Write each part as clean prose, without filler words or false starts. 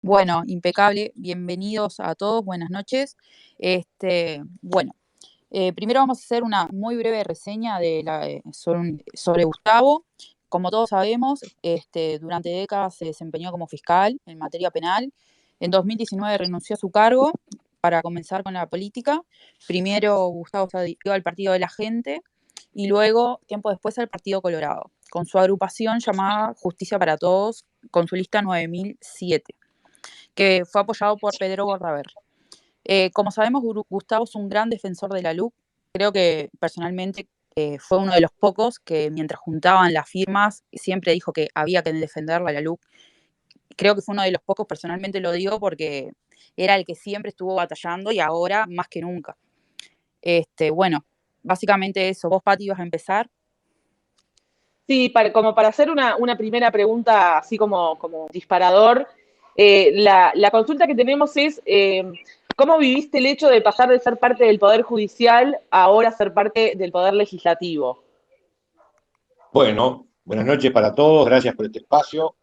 Bueno, impecable. Bienvenidos a todos. Buenas noches. Bueno, primero vamos a hacer una muy breve reseña sobre Gustavo. Como todos sabemos, durante décadas se desempeñó como fiscal en materia penal. En 2019 renunció a su cargo para comenzar con la política. Primero Gustavo se adhirió al Partido de la Gente y luego, tiempo después, al Partido Colorado, con su agrupación llamada Justicia para Todos, con su lista 9007, que fue apoyado por Pedro Bordaber. Como sabemos, Gustavo es un gran defensor de la LUC. Creo que personalmente fue uno de los pocos que mientras juntaban las firmas siempre dijo que había que defenderla a la LUC. Creo que fue uno de los pocos, personalmente lo digo, porque era el que siempre estuvo batallando y ahora más que nunca. Bueno, básicamente eso. Vos, Pati, vas a empezar. Sí, como para hacer una primera pregunta, así como disparador, la consulta que tenemos es, ¿cómo viviste el hecho de pasar de ser parte del Poder Judicial a ahora ser parte del Poder Legislativo? Bueno, buenas noches para todos, gracias por este espacio.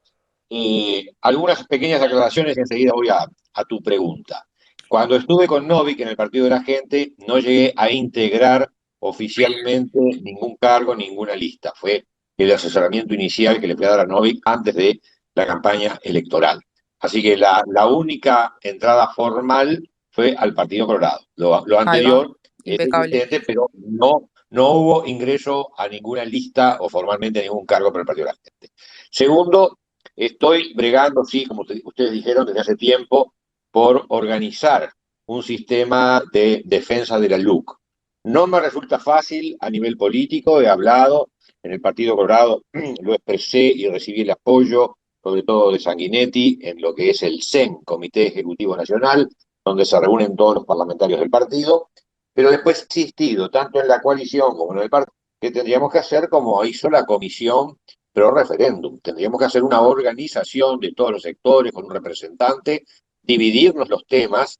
Algunas pequeñas aclaraciones y enseguida voy a tu pregunta. Cuando estuve con Novik en el Partido de la Gente, no llegué a integrar oficialmente ningún cargo, ninguna lista. Fue el asesoramiento inicial que le fui a dar a Novik antes de la campaña electoral. Así que la única entrada formal fue al Partido Colorado. Lo Ahí va, anterior es impecable. existente, pero no hubo ingreso a ninguna lista o formalmente a ningún cargo por el Partido de la Gente. Segundo, estoy bregando, sí, como ustedes dijeron desde hace tiempo, por organizar un sistema de defensa de la LUC. No me resulta fácil a nivel político, he hablado en el Partido Colorado, lo expresé y recibí el apoyo, sobre todo de Sanguinetti, en lo que es el CEN, Comité Ejecutivo Nacional, donde se reúnen todos los parlamentarios del partido, pero después he insistido, tanto en la coalición como en el partido, que tendríamos que hacer como hizo la comisión pro referéndum. Tendríamos que hacer una organización de todos los sectores con un representante, dividirnos los temas,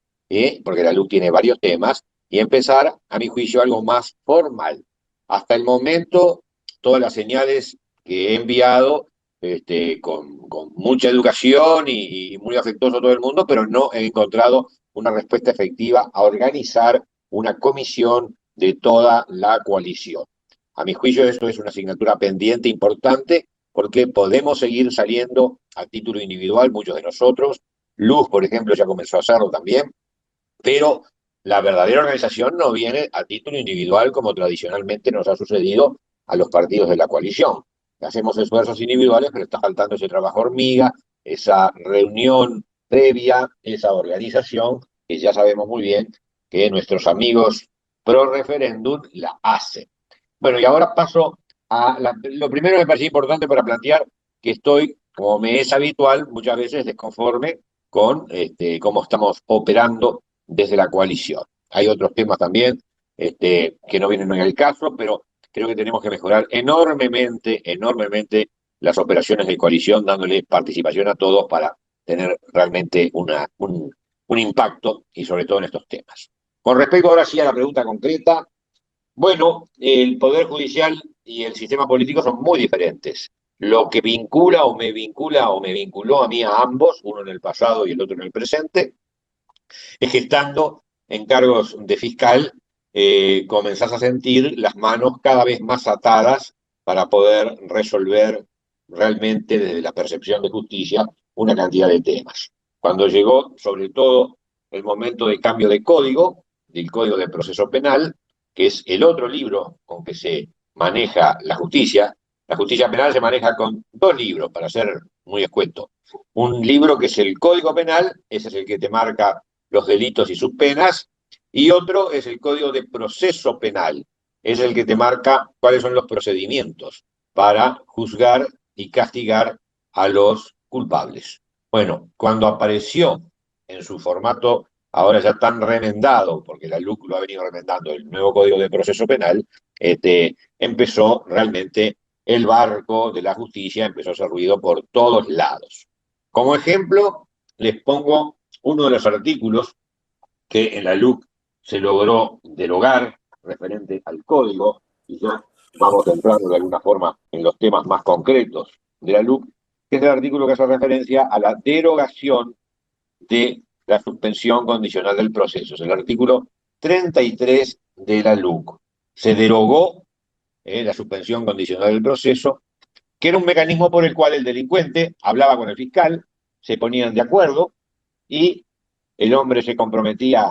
porque la LUC tiene varios temas, y empezar, a mi juicio, algo más formal. Hasta el momento, todas las señales que he enviado, con mucha educación y muy afectuoso a todo el mundo, pero no he encontrado una respuesta efectiva a organizar una comisión de toda la coalición. A mi juicio, esto es una asignatura pendiente importante porque podemos seguir saliendo a título individual, muchos de nosotros. Luz, por ejemplo, ya comenzó a hacerlo también, pero la verdadera organización no viene a título individual como tradicionalmente nos ha sucedido a los partidos de la coalición. Hacemos esfuerzos individuales, pero está faltando ese trabajo hormiga, esa reunión previa, esa organización, que ya sabemos muy bien que nuestros amigos pro referéndum la hacen. Bueno, y ahora paso lo primero que me parece importante para plantear que estoy, como me es habitual, muchas veces desconforme con cómo estamos operando desde la coalición. Hay otros temas también que no vienen hoy al caso, pero creo que tenemos que mejorar enormemente, enormemente las operaciones de coalición, dándole participación a todos para tener realmente un impacto y sobre todo en estos temas. Con respecto ahora sí a la pregunta concreta, bueno, el Poder Judicial y el sistema político son muy diferentes. Lo que vincula o me vinculó a mí a ambos, uno en el pasado y el otro en el presente, es que estando en cargos de fiscal, comenzás a sentir las manos cada vez más atadas para poder resolver realmente desde la percepción de justicia una cantidad de temas. Cuando llegó, sobre todo, el momento de cambio de código, del Código de Proceso Penal, que es el otro libro con que se maneja la justicia penal se maneja con dos libros, para ser muy escueto. Un libro que es el Código Penal, ese es el que te marca los delitos y sus penas, y otro es el Código de Proceso Penal, es el que te marca cuáles son los procedimientos para juzgar y castigar a los culpables. Bueno, cuando apareció en su formato ahora ya tan remendado, porque la LUC lo ha venido remendando, el nuevo Código de Proceso Penal, empezó realmente el barco de la justicia, empezó a hacer ruido por todos lados. Como ejemplo, les pongo uno de los artículos que en la LUC se logró derogar referente al código, y ya vamos entrando de alguna forma en los temas más concretos de la LUC, que es el artículo que hace referencia a la derogación de la suspensión condicional del proceso. Es el artículo 33 de la LUC. Se derogó la suspensión condicional del proceso, que era un mecanismo por el cual el delincuente hablaba con el fiscal, se ponían de acuerdo y el hombre se comprometía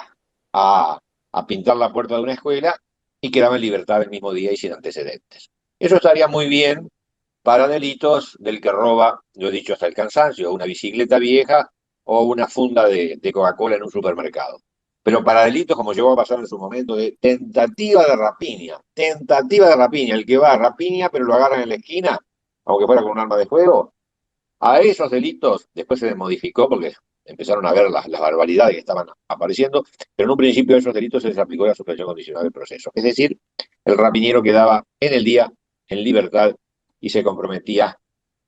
a pintar la puerta de una escuela y quedaba en libertad el mismo día y sin antecedentes. Eso estaría muy bien para delitos del que roba, lo he dicho hasta el cansancio, una bicicleta vieja o una funda de Coca-Cola en un supermercado. Pero para delitos como llegó a pasar en su momento de tentativa de rapiña, el que va a rapiña pero lo agarran en la esquina, aunque fuera con un arma de fuego, a esos delitos después se modificó porque empezaron a ver las barbaridades que estaban apareciendo, pero en un principio a esos delitos se les aplicó la suspensión condicional del proceso. Es decir, el rapiñero quedaba en el día en libertad y se comprometía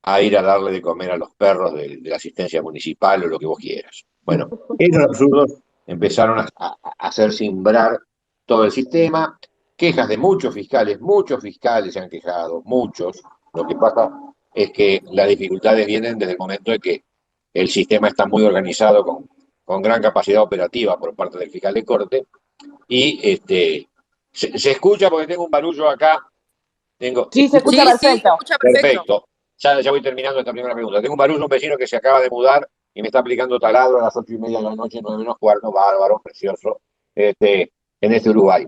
a ir a darle de comer a los perros de la asistencia municipal o lo que vos quieras. Bueno, esos absurdos empezaron a hacer cimbrar todo el sistema, quejas de muchos fiscales se han quejado, muchos. Lo que pasa es que las dificultades vienen desde el momento de que el sistema está muy organizado con gran capacidad operativa por parte del fiscal de corte y se escucha porque tengo un barullo acá. Sí, se escucha Sí, se perfecto. escucha perfecto. Perfecto. Ya voy terminando esta primera pregunta. Tengo un barullo, un vecino que se acaba de mudar y me está aplicando taladro a las 8:30 de la noche, 9:45, bárbaro, precioso, en Uruguay.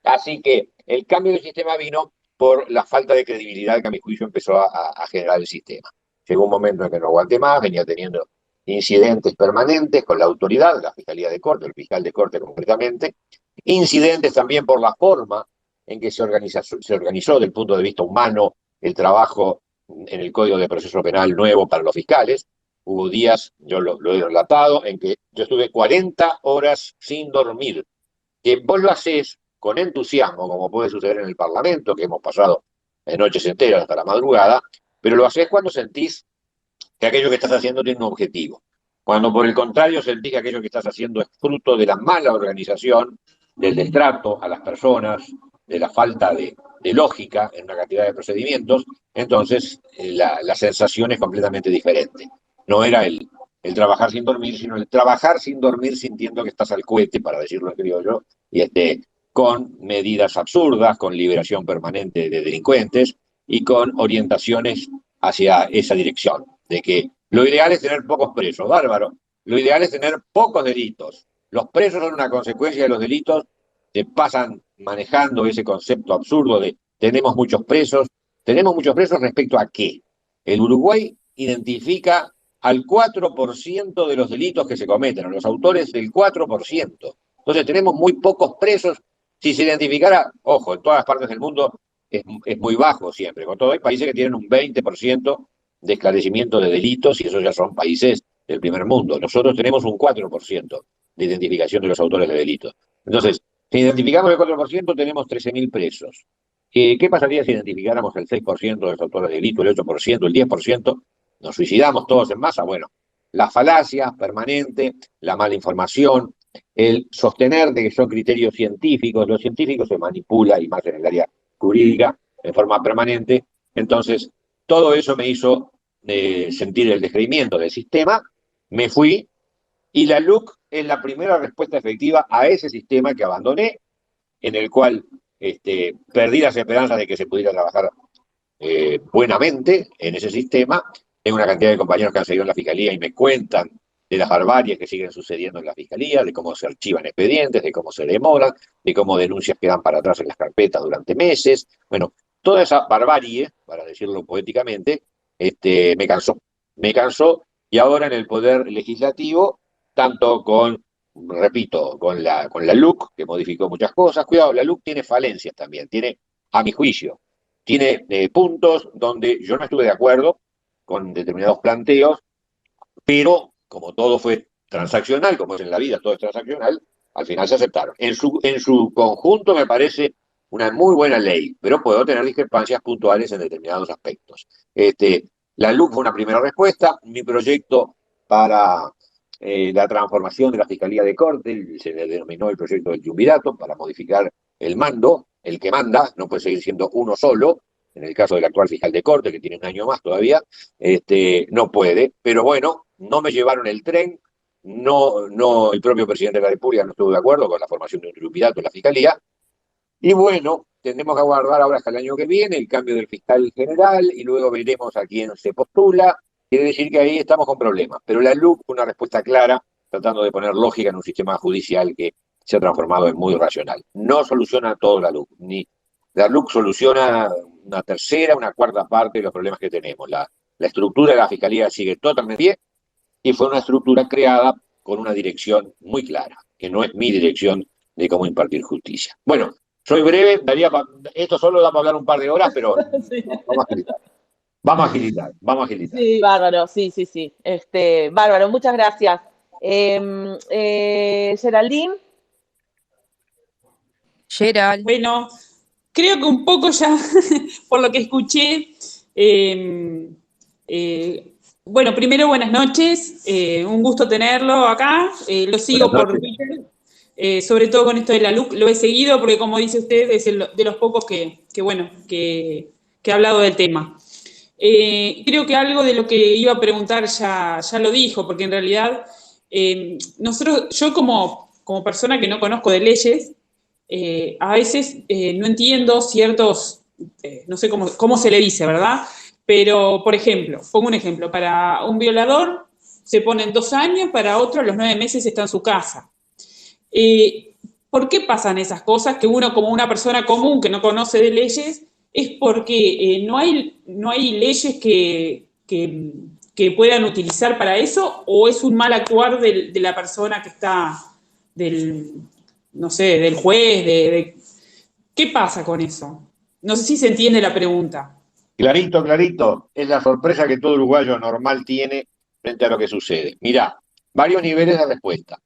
Así que el cambio del sistema vino por la falta de credibilidad que a mi juicio empezó a generar el sistema. Llegó un momento en que no aguanté más, venía teniendo incidentes permanentes con la autoridad, la Fiscalía de Corte, el fiscal de Corte concretamente, incidentes también por la forma en que se organizó desde el punto de vista humano el trabajo en el Código de Proceso Penal nuevo para los fiscales. Hubo días, yo lo he relatado, en que yo estuve 40 horas sin dormir. Que vos lo haces con entusiasmo, como puede suceder en el Parlamento, que hemos pasado noches enteras hasta la madrugada, pero lo haces cuando sentís que aquello que estás haciendo tiene un objetivo. Cuando por el contrario sentís que aquello que estás haciendo es fruto de la mala organización, del destrato a las personas, de la falta de lógica en una cantidad de procedimientos, entonces la sensación es completamente diferente. No era el trabajar sin dormir, sino el trabajar sin dormir sintiendo que estás al cohete, para decirlo en criollo, y con medidas absurdas, con liberación permanente de delincuentes y con orientaciones hacia esa dirección, de que lo ideal es tener pocos presos, bárbaro, lo ideal es tener pocos delitos. Los presos son una consecuencia de los delitos, se pasan manejando ese concepto absurdo de tenemos muchos presos respecto a qué. El Uruguay identifica al 4% de los delitos que se cometen, a los autores del 4%. Entonces tenemos muy pocos presos. Si se identificara, ojo, en todas las partes del mundo es muy bajo siempre, con todo hay países que tienen un 20% de esclarecimiento de delitos y esos ya son países del primer mundo. Nosotros tenemos un 4% de identificación de los autores de delitos. Entonces, si identificamos el 4%, tenemos 13.000 presos. ¿Qué pasaría si identificáramos el 6% de los autores de delito, el 8%, el 10%? ¿Nos suicidamos todos en masa? Bueno, la falacia permanente, la mala información, el sostener de que son criterios científicos, los científicos se manipula, y más en el área jurídica, en forma permanente. Entonces, todo eso me hizo sentir el descreimiento del sistema, me fui, y la LUC es la primera respuesta efectiva a ese sistema que abandoné, en el cual perdí las esperanzas de que se pudiera trabajar buenamente en ese sistema. Tengo una cantidad de compañeros que han seguido en la Fiscalía y me cuentan de las barbaries que siguen sucediendo en la Fiscalía, de cómo se archivan expedientes, de cómo se demoran, de cómo denuncias quedan para atrás en las carpetas durante meses. Bueno, toda esa barbarie, para decirlo poéticamente, me cansó, y ahora en el Poder Legislativo, tanto repito, con la LUC, que modificó muchas cosas. Cuidado, la LUC tiene falencias también, a mi juicio, tiene puntos donde yo no estuve de acuerdo con determinados planteos, pero como todo fue transaccional, como es en la vida, todo es transaccional, al final se aceptaron. En su conjunto me parece una muy buena ley, pero puedo tener discrepancias puntuales en determinados aspectos. La LUC fue una primera respuesta. Mi proyecto para la transformación de la Fiscalía de Corte se le denominó el proyecto del Triunvirato, para modificar el mando, el que manda, no puede seguir siendo uno solo. En el caso del actual fiscal de Corte, que tiene un año más todavía, no puede. Pero bueno, no me llevaron el tren, no, el propio presidente de la República no estuvo de acuerdo con la formación de un triunvirato en la Fiscalía. Y bueno, tendremos que aguardar ahora hasta el año que viene el cambio del fiscal general y luego veremos a quién se postula. Quiere decir que ahí estamos con problemas. Pero la LUC fue una respuesta clara, tratando de poner lógica en un sistema judicial que se ha transformado en muy racional. No soluciona todo la LUC, ni la LUC soluciona una tercera, una cuarta parte de los problemas que tenemos. La estructura de la Fiscalía sigue totalmente bien y fue una estructura creada con una dirección muy clara, que no es mi dirección de cómo impartir justicia. Bueno, soy breve, esto solo da para hablar un par de horas, pero Sí. vamos a agilizar. Vamos a agilizar, vamos a agilizar. Sí, bárbaro, sí. Bárbaro, muchas gracias. Geraldine. Gerald. Bueno, creo que un poco ya, por lo que escuché, bueno, primero buenas noches, un gusto tenerlo acá, lo sigo por Twitter, sobre todo con esto de la LUC, lo he seguido porque como dice usted, es de los pocos que ha hablado del tema. Creo que algo de lo que iba a preguntar ya lo dijo, porque en realidad yo como persona que no conozco de leyes, a veces no entiendo ciertos, no sé cómo se le dice, ¿verdad? Pero, por ejemplo, pongo un ejemplo, para un violador se ponen 2 años, para otro a los 9 meses está en su casa. ¿Por qué pasan esas cosas que uno como una persona común que no conoce de leyes es porque no hay leyes que puedan utilizar para eso o es un mal actuar de la persona que está, no sé, del juez, ¿qué pasa con eso? No sé si se entiende la pregunta. Clarito, clarito. Es la sorpresa que todo uruguayo normal tiene frente a lo que sucede. Mirá, varios niveles de respuesta.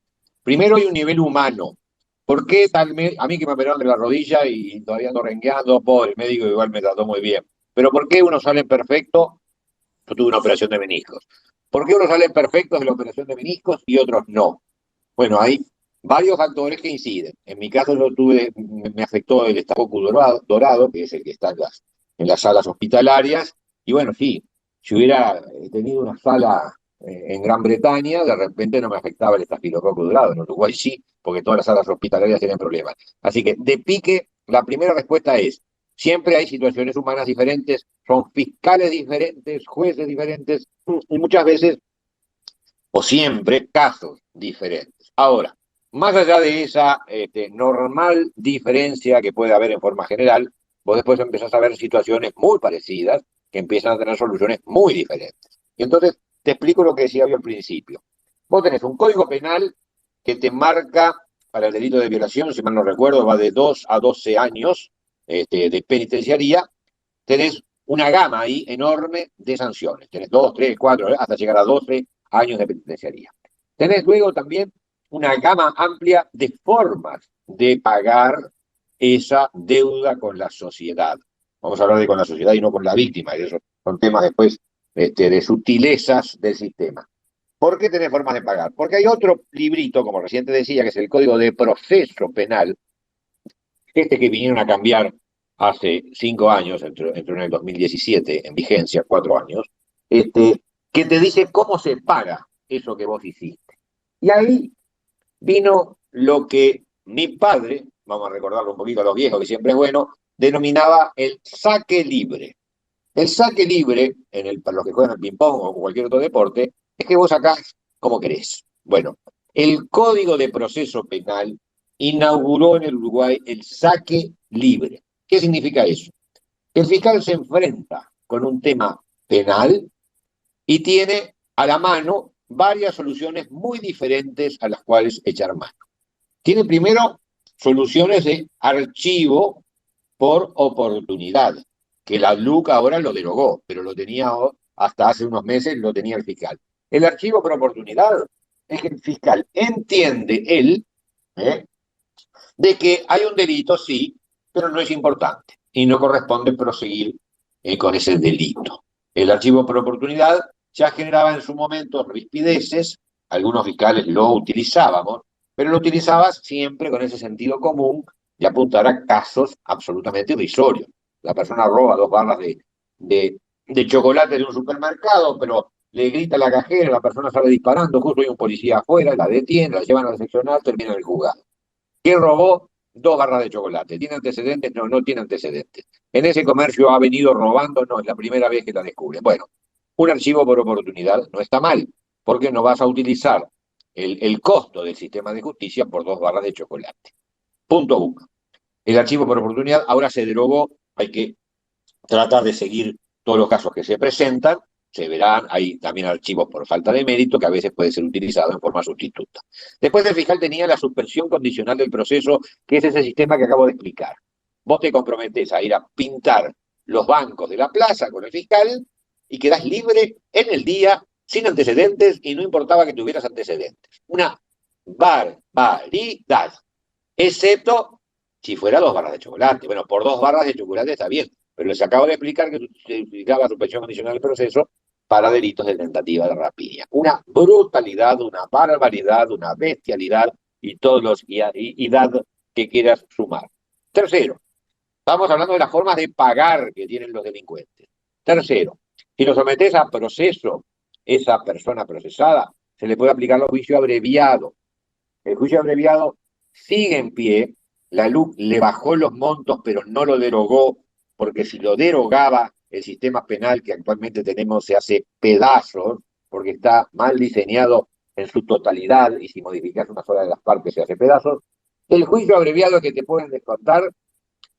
Primero hay un nivel humano. ¿Por qué a mí que me operaron de la rodilla y todavía ando rengueando, pobre, el médico igual me trató muy bien? Pero ¿por qué unos salen perfectos? Yo tuve una operación de meniscos. ¿Por qué unos salen perfectos de la operación de meniscos y otros no? Bueno, hay varios factores que inciden. En mi caso me afectó el estafoco dorado, que es el que está en las salas hospitalarias, y bueno, sí, si hubiera tenido una sala en Gran Bretaña, de repente no me afectaba el estafilococo dorado. En Uruguay sí, porque todas las salas hospitalarias tienen problemas. Así que, de pique, la primera respuesta es, siempre hay situaciones humanas diferentes, son fiscales diferentes, jueces diferentes, y muchas veces, o siempre, casos diferentes. Ahora, más allá de esa normal diferencia que puede haber en forma general, vos después empezás a ver situaciones muy parecidas que empiezan a tener soluciones muy diferentes. Y entonces te explico lo que decía yo al principio. Vos tenés un código penal que te marca para el delito de violación, si mal no recuerdo, va de 2 a 12 años de penitenciaría. Tenés una gama ahí enorme de sanciones. Tenés 2, 3, 4, hasta llegar a 12 años de penitenciaría. Tenés luego también una gama amplia de formas de pagar esa deuda con la sociedad. Vamos a hablar de con la sociedad y no con la víctima, y esos son temas después de sutilezas del sistema. ¿Por qué tenés formas de pagar? Porque hay otro librito, como recién te decía, que es el Código de Proceso Penal, que vinieron a cambiar hace 5 años, entró en el 2017 en vigencia, 4 años, que te dice cómo se paga eso que vos hiciste. Y ahí vino lo que mi padre, vamos a recordarlo un poquito a los viejos, que siempre es bueno, denominaba el saque libre. El saque libre, para los que juegan al ping-pong o cualquier otro deporte, es que vos sacás como querés. Bueno, el Código de Proceso Penal inauguró en el Uruguay el saque libre. ¿Qué significa eso? El fiscal se enfrenta con un tema penal y tiene a la mano varias soluciones muy diferentes a las cuales echar mano. Tiene primero soluciones de archivo por oportunidad, que la LUC ahora lo derogó, pero lo tenía hasta hace unos meses, lo tenía el fiscal. El archivo por oportunidad es que el fiscal entiende de que hay un delito, sí, pero no es importante y no corresponde proseguir con ese delito. El archivo por oportunidad ya generaba en su momento rispideces, algunos fiscales lo utilizábamos, pero lo utilizabas siempre con ese sentido común de apuntar a casos absolutamente irrisorios. La persona roba 2 barras de chocolate de un supermercado, pero le grita a la cajera, la persona sale disparando, justo hay un policía afuera, la detiene, la llevan a la seccional, termina en el juzgado. ¿Quién robó? 2 barras de chocolate. ¿Tiene antecedentes? No, no tiene antecedentes. En ese comercio ha venido robando, no, es la primera vez que la descubren. Bueno, un archivo por oportunidad no está mal, porque no vas a utilizar el costo del sistema de justicia por 2 barras de chocolate. Punto 1. El archivo por oportunidad ahora se derogó, hay que tratar de seguir todos los casos que se presentan, se verán, hay también archivos por falta de mérito que a veces puede ser utilizado en forma sustituta. Después el fiscal tenía la suspensión condicional del proceso, que es ese sistema que acabo de explicar. Vos te comprometés a ir a pintar los bancos de la plaza con el fiscal y quedás libre en el día, sin antecedentes, y no importaba que tuvieras antecedentes. Una barbaridad, excepto si fuera 2 barras de chocolate. Bueno, por 2 barras de chocolate está bien, pero les acabo de explicar que se implicaba suspensión condicional del proceso para delitos de tentativa de rapiña. Una brutalidad, una barbaridad, una bestialidad y todos los idad que quieras sumar. Tercero, estamos hablando de las formas de pagar que tienen los delincuentes. Tercero, si lo sometés a proceso, esa persona procesada, se le puede aplicar el juicio abreviado. El juicio abreviado sigue en pie, la LUC le bajó los montos, pero no lo derogó, porque si lo derogaba, el sistema penal que actualmente tenemos se hace pedazos, porque está mal diseñado en su totalidad, y si modificas una sola de las partes se hace pedazos. El juicio abreviado es que te pueden descontar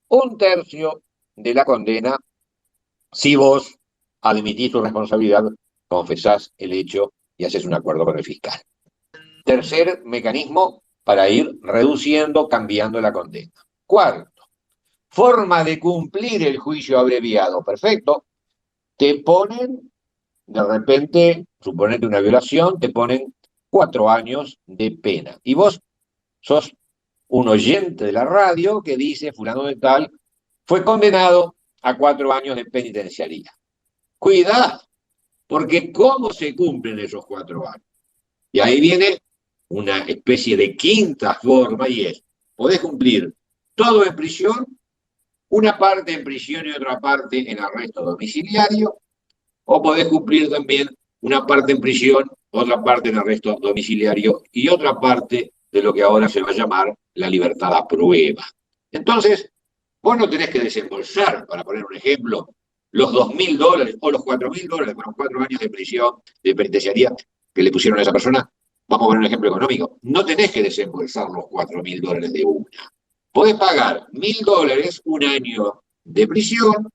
1/3 de la condena si vos admitís tu responsabilidad, confesás el hecho y haces un acuerdo con el fiscal. Tercer mecanismo para ir reduciendo, cambiando la condena. Cuarto, forma de cumplir el juicio abreviado. Perfecto. Te ponen, de repente, suponete una violación, te ponen 4 años de pena. Y vos sos un oyente de la radio que dice, fulano de tal, fue condenado a 4 años de penitenciaría. Cuidado, porque ¿cómo se cumplen esos 4 años? Y ahí viene una especie de quinta forma, y es, podés cumplir todo en prisión, una parte en prisión y otra parte en arresto domiciliario, o podés cumplir también una parte en prisión, otra parte en arresto domiciliario y otra parte de lo que ahora se va a llamar la libertad a prueba. Entonces, vos no tenés que desembolsar, para poner un ejemplo, los $2.000 o los $4.000 por los 4 años de prisión, de penitenciaría que le pusieron a esa persona. Vamos a poner un ejemplo económico. No tenés que desembolsar los $4.000 de una. Podés pagar $1.000 un año de prisión,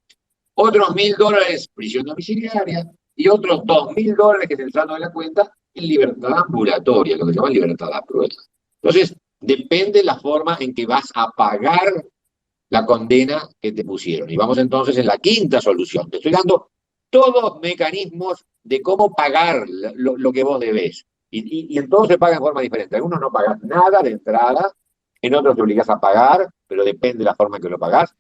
otros $1.000 prisión domiciliaria y otros $2.000 que es el saldo de la cuenta en libertad ambulatoria, lo que se llama libertad a prueba. Entonces, depende la forma en que vas a pagar la condena que te pusieron. Y vamos entonces en la quinta solución. Te estoy dando todos mecanismos de cómo pagar lo que vos debés. Y en todos se paga en forma diferente. Algunos no pagas nada de entrada, en otros te obligás a pagar, pero depende de la forma en que lo pagás.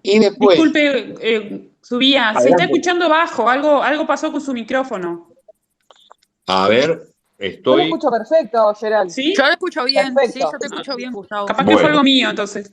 Y después... Disculpe, Subía, se está escuchando bajo, algo pasó con su micrófono. A ver, Yo lo escucho perfecto, Gerald. ¿Sí? Yo lo escucho bien, Perfecto. sí, yo te escucho bien, Gustavo. Capaz que fue algo mío, entonces.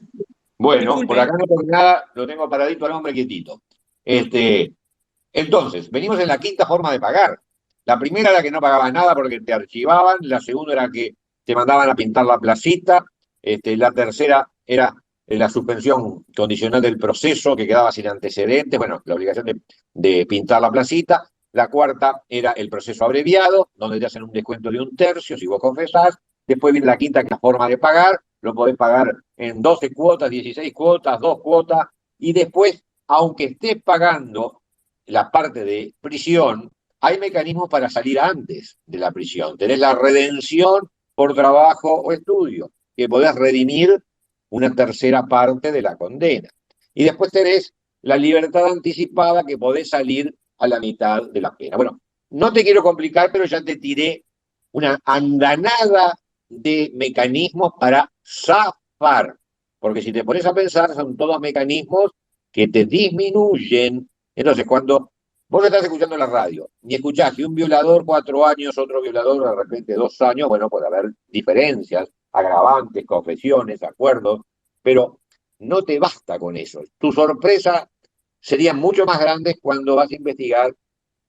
Bueno, Disculpe. por acá no tengo nada, lo tengo paradito al hombre quietito. Entonces, venimos en la quinta forma de pagar. La primera era que no pagabas nada porque te archivaban, la segunda era que te mandaban a pintar la placita, la tercera era la suspensión condicional del proceso que quedaba sin antecedentes, bueno, la obligación de pintar la placita. La cuarta era el proceso abreviado, donde te hacen un descuento de 1/3 si vos confesás. Después viene la quinta, que es la forma de pagar, lo podés pagar en 12 cuotas, 16 cuotas, 2 cuotas, y después, aunque estés pagando la parte de prisión, hay mecanismos para salir antes de la prisión. Tenés la redención por trabajo o estudio, que podés redimir una tercera parte de la condena. Y después tenés la libertad anticipada, que podés salir a la mitad de la pena. Bueno, no te quiero complicar, pero ya te tiré una andanada de mecanismos para zafar. Porque si te pones a pensar, son todos mecanismos que te disminuyen. Entonces, cuando vos estás escuchando la radio y escuchás que un violador 4 años, otro violador de repente 2 años, bueno, puede haber diferencias, agravantes, confesiones, acuerdos, pero no te basta con eso. Tu sorpresa sería mucho más grande cuando vas a investigar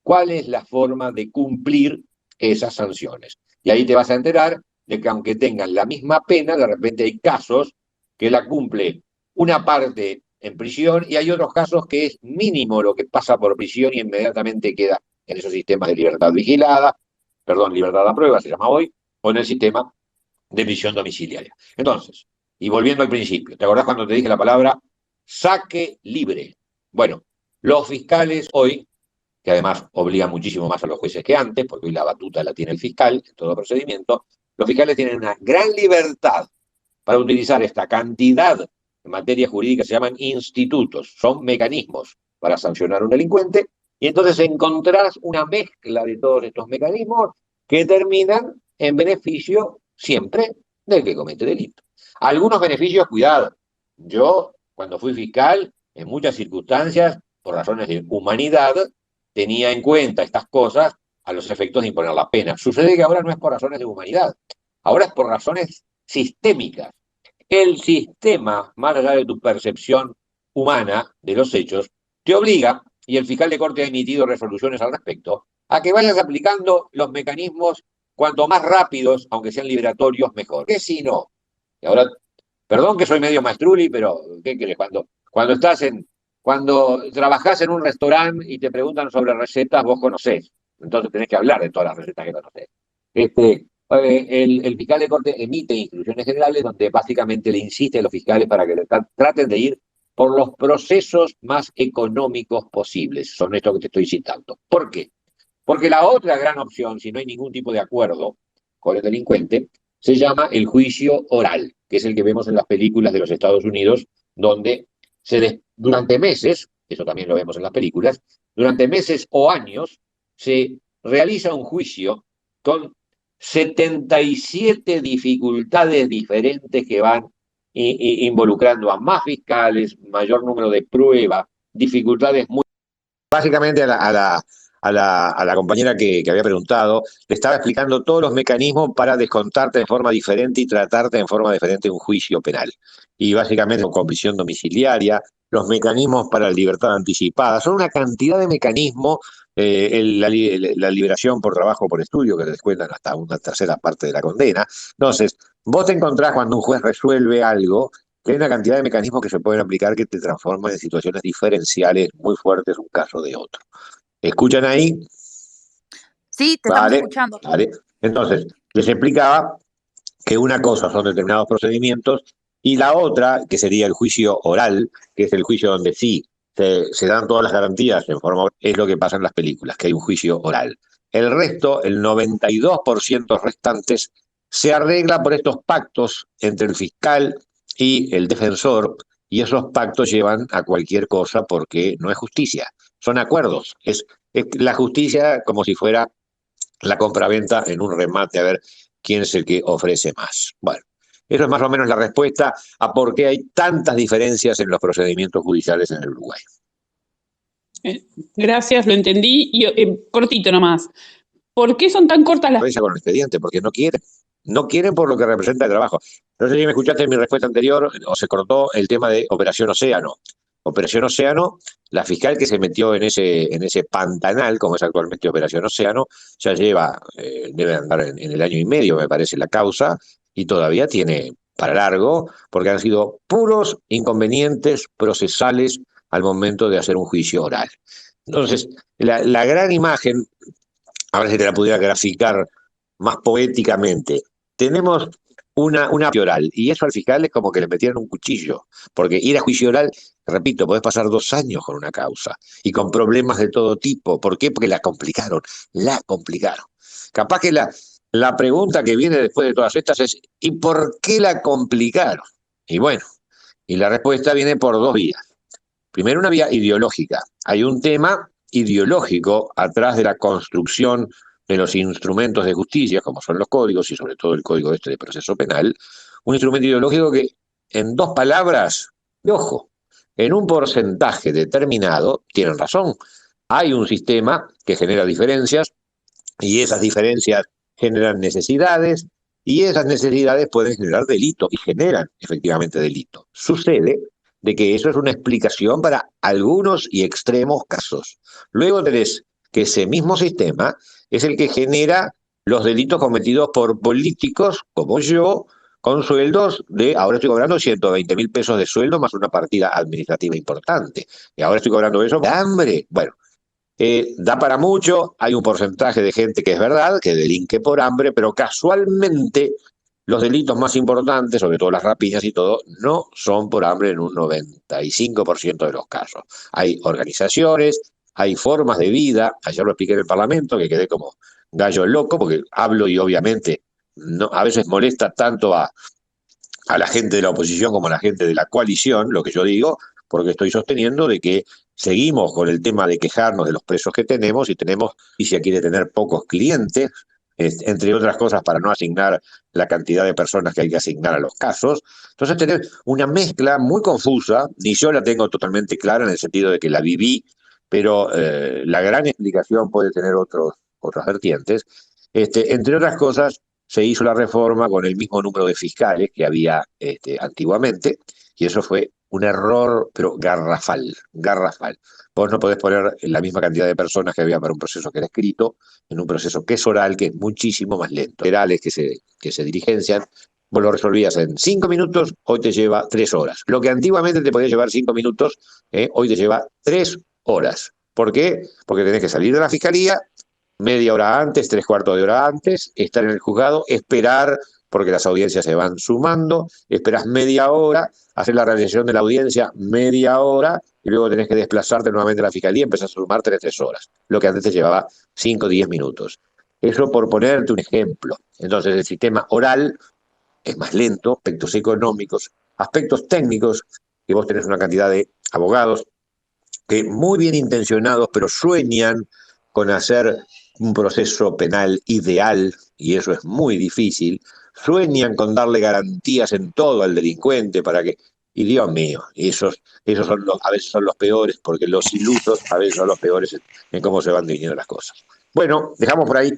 cuál es la forma de cumplir esas sanciones. Y ahí te vas a enterar de que aunque tengan la misma pena, de repente hay casos que la cumple una parte en prisión y hay otros casos que es mínimo lo que pasa por prisión y inmediatamente queda en esos sistemas de libertad vigilada, perdón, libertad a prueba se llama hoy, o en el sistema de prisión domiciliaria. Entonces, y volviendo al principio, ¿te acordás cuando te dije la palabra saque libre? Bueno, los fiscales hoy, que además obliga muchísimo más a los jueces que antes, porque hoy la batuta la tiene el fiscal en todo procedimiento, los fiscales tienen una gran libertad para utilizar esta cantidad en materia jurídica, se llaman institutos, son mecanismos para sancionar a un delincuente, y entonces encontrás una mezcla de todos estos mecanismos que terminan en beneficio siempre del que comete delito. Algunos beneficios, cuidado, yo cuando fui fiscal, en muchas circunstancias, por razones de humanidad, tenía en cuenta estas cosas a los efectos de imponer la pena. Sucede que ahora no es por razones de humanidad, ahora es por razones sistémicas. El sistema, más allá de tu percepción humana de los hechos, te obliga, y el fiscal de corte ha emitido resoluciones al respecto, a que vayas aplicando los mecanismos cuanto más rápidos, aunque sean liberatorios, mejor. Que si no, y ahora, perdón que soy medio maestruli, pero ¿qué crees? Cuando trabajás en un restaurante y te preguntan sobre recetas, vos conocés. Entonces tenés que hablar de todas las recetas que conocés. El fiscal de corte emite instrucciones generales donde básicamente le insiste a los fiscales para que traten de ir por los procesos más económicos posibles. Son estos que te estoy citando. ¿Por qué? Porque la otra gran opción, si no hay ningún tipo de acuerdo con el delincuente, se llama el juicio oral, que es el que vemos en las películas de los Estados Unidos, donde durante meses, eso también lo vemos en las películas, durante meses o años se realiza un juicio con 77 dificultades diferentes que van involucrando a más fiscales, mayor número de pruebas, dificultades muy... Básicamente a la compañera que había preguntado, le estaba explicando todos los mecanismos para descontarte de forma diferente y tratarte de forma diferente un juicio penal. Y básicamente con prisión domiciliaria, los mecanismos para la libertad anticipada, son una cantidad de mecanismos, la liberación por trabajo por estudio, que te descuentan hasta una tercera parte de la condena. Entonces, vos te encontrás cuando un juez resuelve algo, que hay una cantidad de mecanismos que se pueden aplicar que te transforman en situaciones diferenciales muy fuertes un caso de otro. ¿Escuchan ahí? Sí, te estamos escuchando. Vale. Entonces, les explicaba que una cosa son determinados procedimientos y la otra, que sería el juicio oral, que es el juicio donde sí se dan todas las garantías en forma, es lo que pasa en las películas, que hay un juicio oral. El resto, el 92% restantes, se arregla por estos pactos entre el fiscal y el defensor, y esos pactos llevan a cualquier cosa porque no es justicia, son acuerdos. Es la justicia como si fuera la compraventa en un remate, a ver quién es el que ofrece más. Bueno, eso es más o menos la respuesta a por qué hay tantas diferencias en los procedimientos judiciales en el Uruguay. Gracias, lo entendí. Y cortito nomás. ¿Por qué son tan cortas las... Con el expediente? Porque no quieren. No quieren por lo que representa el trabajo. No sé si me escuchaste en mi respuesta anterior o se cortó el tema de Operación Océano. Operación Océano, la fiscal que se metió en ese pantanal, como es actualmente Operación Océano, ya lleva, debe andar en el año y medio, me parece, la causa, y todavía tiene para largo, porque han sido puros inconvenientes procesales al momento de hacer un juicio oral. Entonces, la gran imagen, a ver si te la pudiera graficar más poéticamente, tenemos una oral, y eso al fiscal es como que le metieran un cuchillo, porque ir a juicio oral, repito, podés pasar 2 años con una causa, y con problemas de todo tipo. ¿Por qué? Porque la complicaron. Capaz que la pregunta que viene después de todas estas es, ¿y por qué la complicaron? Y bueno, y la respuesta viene por 2 vías. Primero, una vía ideológica. Hay un tema ideológico atrás de la construcción de los instrumentos de justicia, como son los códigos y sobre todo el código de proceso penal, un instrumento ideológico que en 2 palabras, de ojo, en un porcentaje determinado, tienen razón, hay un sistema que genera diferencias y esas diferencias generan necesidades y esas necesidades pueden generar delito y generan efectivamente delito. Sucede de que eso es una explicación para algunos y extremos casos. Luego tenés que ese mismo sistema es el que genera los delitos cometidos por políticos como yo, con sueldos ahora estoy cobrando 120.000 pesos de sueldo más una partida administrativa importante. Y ahora estoy cobrando eso de hambre. Bueno, da para mucho, hay un porcentaje de gente que es verdad, que delinque por hambre, pero casualmente los delitos más importantes, sobre todo las rapiñas y todo, no son por hambre en un 95% de los casos. Hay organizaciones, hay formas de vida, ayer lo expliqué en el Parlamento, que quedé como gallo loco, porque hablo y obviamente no, a veces molesta tanto a la gente de la oposición como a la gente de la coalición, lo que yo digo, porque estoy sosteniendo de que seguimos con el tema de quejarnos de los presos que tenemos y si quiere tener pocos clientes, entre otras cosas para no asignar la cantidad de personas que hay que asignar a los casos. Entonces tener una mezcla muy confusa, ni yo la tengo totalmente clara en el sentido de que la viví, pero la gran explicación puede tener otras vertientes. Entre otras cosas, se hizo la reforma con el mismo número de fiscales que había antiguamente, y eso fue un error, pero garrafal, garrafal. Vos no podés poner la misma cantidad de personas que había para un proceso que era escrito, en un proceso que es oral, que es muchísimo más lento. Orales que se diligencian, vos lo resolvías en 5 minutos, hoy te lleva 3 horas. Lo que antiguamente te podía llevar 5 minutos, hoy te lleva 3 horas. ¿Por qué? Porque tenés que salir de la fiscalía, media hora antes, 3/4 de hora antes, estar en el juzgado, esperar, porque las audiencias se van sumando, esperas media hora, hacer la realización de la audiencia media hora, y luego tenés que desplazarte nuevamente a la fiscalía y empezar a sumar 3 horas, lo que antes te llevaba 5 o 10 minutos. Eso por ponerte un ejemplo. Entonces el sistema oral es más lento, aspectos económicos, aspectos técnicos, que vos tenés una cantidad de abogados que muy bien intencionados, pero sueñan con hacer un proceso penal ideal, y eso es muy difícil, sueñan con darle garantías en todo al delincuente para que, y Dios mío, esos son a veces son los peores, porque los ilusos a veces son los peores en cómo se van definiendo las cosas. Bueno, dejamos por ahí.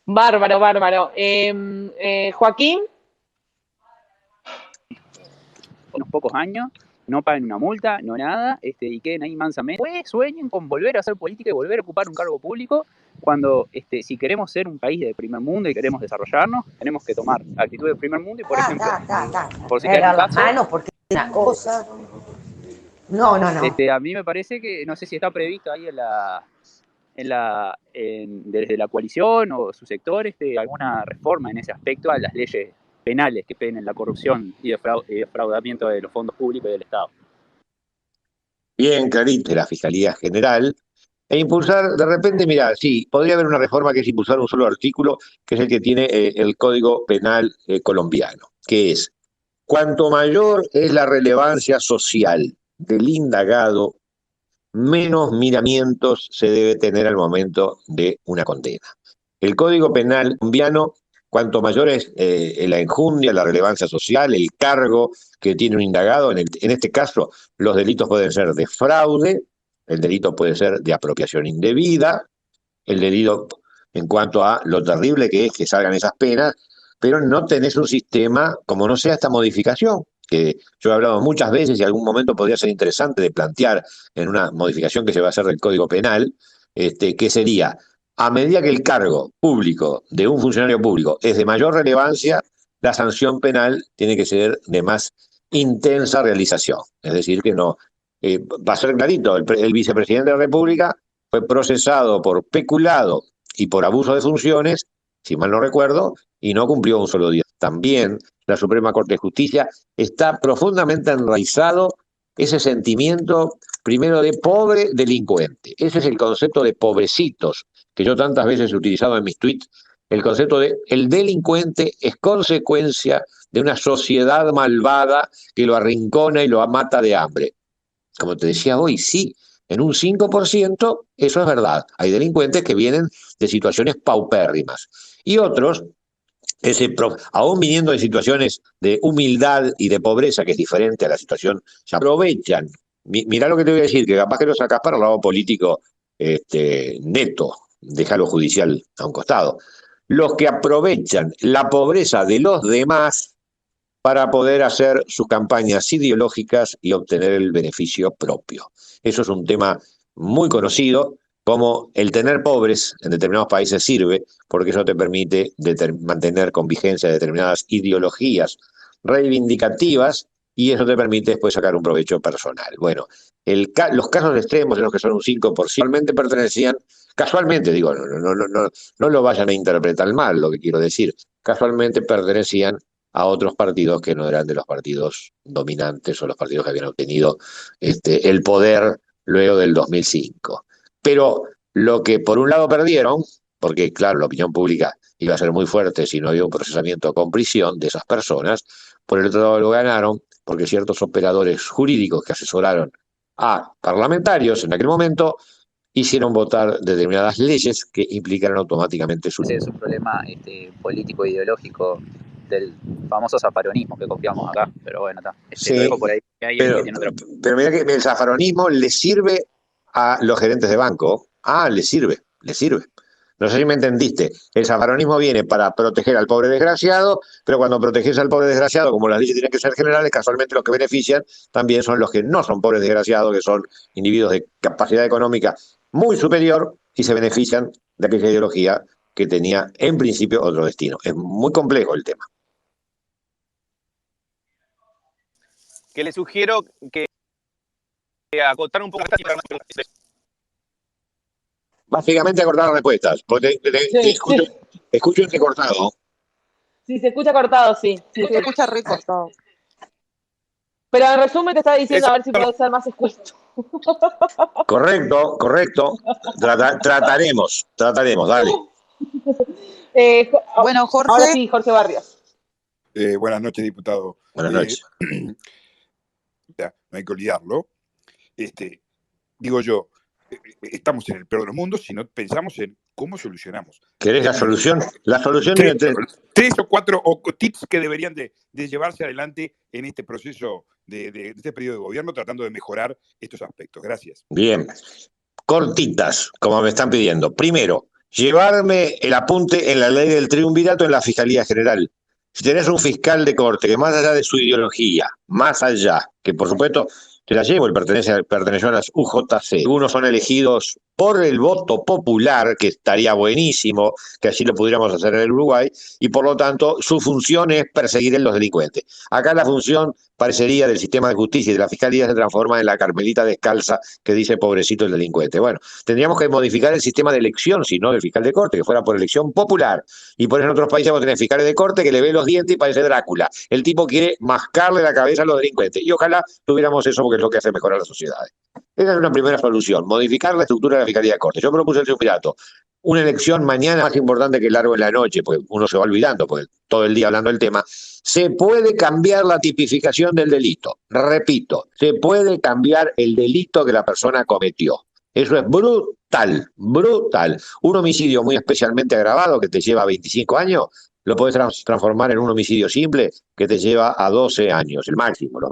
Bárbaro, bárbaro. Joaquín. Unos pocos años, no paguen una multa, no nada, y queden ahí mansamente. Pues sueñen con volver a hacer política y volver a ocupar un cargo público, cuando si queremos ser un país de primer mundo y queremos desarrollarnos, tenemos que tomar actitud de primer mundo y, por ejemplo, por si queda un caso, porque una cosa... No. A mí me parece que, no sé si está previsto ahí desde la coalición o su sector, alguna reforma en ese aspecto a las leyes penales que peguen la corrupción y defraudamiento de los fondos públicos y del Estado. Bien clarito de la Fiscalía General, e impulsar, de repente, mira, sí, podría haber una reforma que es impulsar un solo artículo, que es el que tiene el Código Penal colombiano, que es, cuanto mayor es la relevancia social del indagado, menos miramientos se debe tener al momento de una condena. El Código Penal colombiano, cuanto mayor es la enjundia, la relevancia social, el cargo que tiene un indagado, en este caso los delitos pueden ser de fraude, el delito puede ser de apropiación indebida, el delito en cuanto a lo terrible que es que salgan esas penas, pero no tenés un sistema, como no sea esta modificación, que yo he hablado muchas veces y en algún momento podría ser interesante de plantear en una modificación que se va a hacer del Código Penal, que sería, a medida que el cargo público de un funcionario público es de mayor relevancia, la sanción penal tiene que ser de más intensa realización. Es decir, que no... va a ser clarito, el vicepresidente de la República fue procesado por peculado y por abuso de funciones, si mal no recuerdo, y no cumplió un solo día. También la Suprema Corte de Justicia está profundamente enraizado ese sentimiento, primero, de pobre delincuente. Ese es el concepto de pobrecitos, que yo tantas veces he utilizado en mis tweets. El concepto de el delincuente es consecuencia de una sociedad malvada que lo arrincona y lo mata de hambre. Como te decía hoy, sí, en un 5% eso es verdad. Hay delincuentes que vienen de situaciones paupérrimas. Y otros, aún viniendo de situaciones de humildad y de pobreza, que es diferente a la situación, se aprovechan. Mirá lo que te voy a decir, que capaz que lo sacás para el lado político neto, deja lo judicial a un costado. Los que aprovechan la pobreza de los demás para poder hacer sus campañas ideológicas y obtener el beneficio propio. Eso es un tema muy conocido, cómo el tener pobres en determinados países sirve, porque eso te permite mantener con vigencia determinadas ideologías reivindicativas y eso te permite después sacar un provecho personal. Bueno, los casos extremos en los que son un 5% realmente pertenecían, casualmente digo, no lo vayan a interpretar mal lo que quiero decir, casualmente pertenecían a otros partidos que no eran de los partidos dominantes o los partidos que habían obtenido el poder luego del 2005. Pero lo que por un lado perdieron, porque claro, la opinión pública iba a ser muy fuerte si no había un procesamiento con prisión de esas personas, por el otro lado lo ganaron porque ciertos operadores jurídicos que asesoraron a parlamentarios en aquel momento hicieron votar determinadas leyes que implicaron automáticamente su... Ese es un problema político e ideológico del famoso zafaronismo que copiamos acá, pero bueno, está. Sí, lo dejo por ahí, que hay alguien que tiene otra... pero mira que el zafaronismo le sirve a los gerentes de banco. Le sirve. No sé si me entendiste. El zafaronismo viene para proteger al pobre desgraciado, pero cuando proteges al pobre desgraciado, como las leyes tienen que ser generales, casualmente los que benefician también son los que no son pobres desgraciados, que son individuos de capacidad económica muy superior y se benefician de aquella ideología que tenía en principio otro destino. Es muy complejo el tema. Que le sugiero que acotar un poco. Básicamente acortar las respuestas, porque escucho entrecortado. Sí, se escucha cortado, sí. Se escucha recortado. Pero en resumen te estaba diciendo a ver si puedo ser más escueto. Correcto. Trataremos, dale. Bueno, Jorge. Ahora sí, Jorge Barrios. Buenas noches, diputado. Buenas noches. No hay que olvidarlo. Digo yo, estamos en el peor de los mundos si no pensamos en cómo solucionamos. ¿Querés la solución? La solución tres o cuatro tips que deberían de llevarse adelante en este proceso de este periodo de gobierno, tratando de mejorar estos aspectos. Gracias. Bien. Cortitas, como me están pidiendo. Primero, llevarme el apunte en la ley del triunvirato en la Fiscalía General. Si tenés un fiscal de corte que más allá de su ideología, más allá, que por supuesto te la llevo, él perteneció a las UJC. Algunos son elegidos por el voto popular, que estaría buenísimo que así lo pudiéramos hacer en el Uruguay, y por lo tanto su función es perseguir a los delincuentes. Acá la función parecería del sistema de justicia y de la fiscalía se transforma en la carmelita descalza que dice pobrecito el delincuente. Bueno, tendríamos que modificar el sistema de elección, si no del fiscal de corte, que fuera por elección popular. Y por eso en otros países vamos a tener fiscales de corte que le ve los dientes y parece Drácula. El tipo quiere mascarle la cabeza a los delincuentes. Y ojalá tuviéramos eso porque es lo que hace mejorar las sociedades. Esa es una primera solución, modificar la estructura de la Fiscalía de Corte. Yo propuse el triunvirato. Una elección mañana más importante que largo en la noche, porque uno se va olvidando, porque todo el día hablando del tema. Se puede cambiar la tipificación del delito. Repito, se puede cambiar el delito que la persona cometió. Eso es brutal. Un homicidio muy especialmente agravado que te lleva a 25 años, lo puedes transformar en un homicidio simple que te lleva a 12 años, los máximos.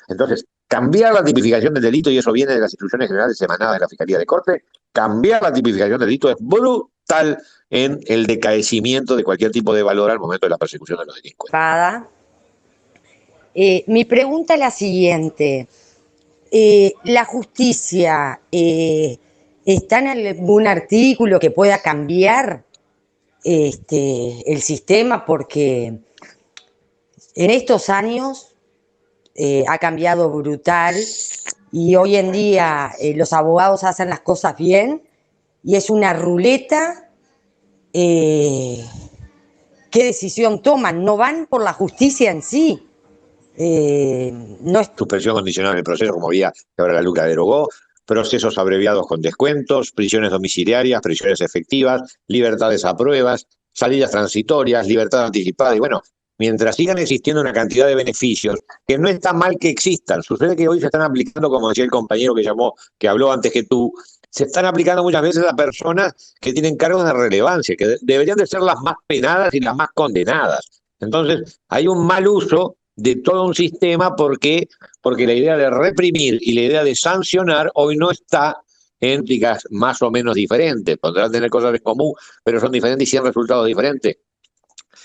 Entonces, cambiar la tipificación del delito, y eso viene de las instrucciones generales emanadas de la Fiscalía de Corte, cambiar la tipificación del delito es brutal en el decaecimiento de cualquier tipo de valor al momento de la persecución de los delincuentes. Mi pregunta es la siguiente. ¿La justicia está en algún artículo que pueda cambiar el sistema? Porque en estos años ha cambiado brutal y hoy en día los abogados hacen las cosas bien y es una ruleta. ¿Qué decisión toman? No van por la justicia en sí. No es suspensión condicional del proceso, como había que ahora la LUC derogó, procesos abreviados con descuentos, prisiones domiciliarias, prisiones efectivas, libertades a pruebas, salidas transitorias, libertad anticipada, y bueno, mientras sigan existiendo una cantidad de beneficios, que no está mal que existan, sucede que hoy se están aplicando, como decía el compañero que habló antes que tú, se están aplicando muchas veces a personas que tienen cargos de relevancia, que deberían de ser las más penadas y las más condenadas. Entonces, hay un mal uso de todo un sistema porque la idea de reprimir y la idea de sancionar hoy no está en ópticas más o menos diferentes. Podrán tener cosas en común, pero son diferentes y tienen resultados diferentes.